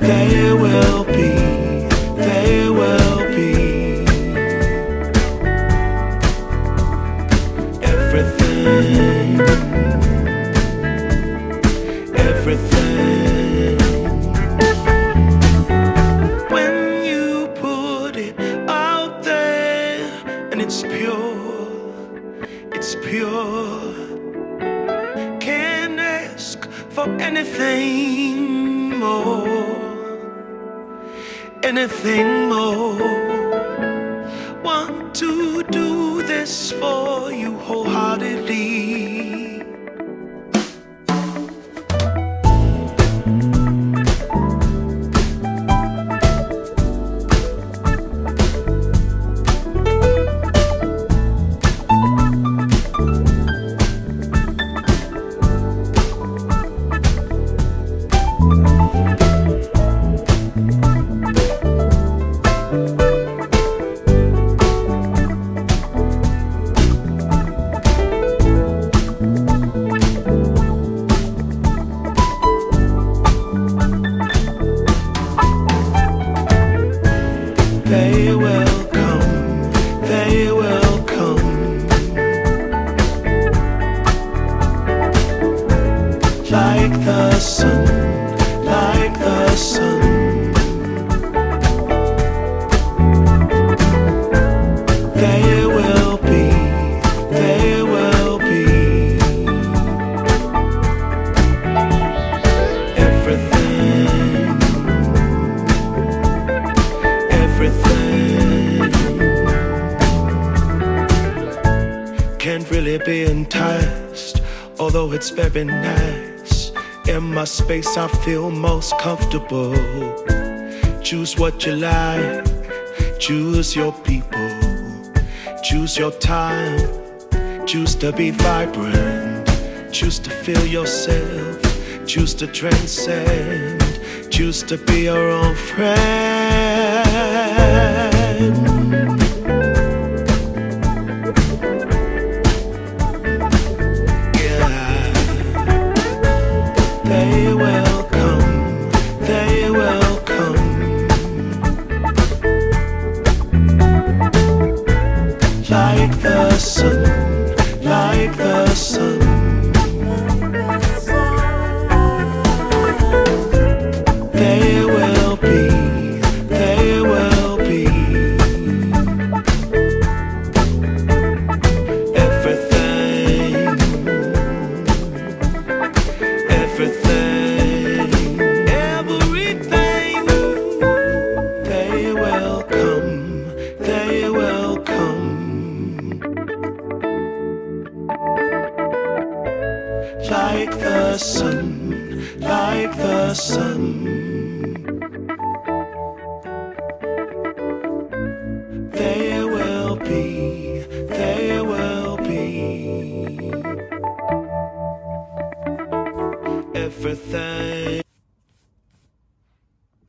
They will be, they will be everything, everything. When you put it out there and it's pure, can't ask for anything more, anything more. Want to do this for you wholeheartedly. They will come, they will come, like the sun, like the sun. They will be, they will be everything, everything. Can't really be enticed, although it's very nice. In my space I feel most comfortable. Choose what you like, choose your people, choose your time, choose to be vibrant, choose to feel yourself, choose to transcend, choose to be your own friend. Yeah, they will come, they will come, like the sun, like the sun. They will be, they will be everything, everything, everything. They will come, they will come, like the sun, like the sun. They will be, they will be everything.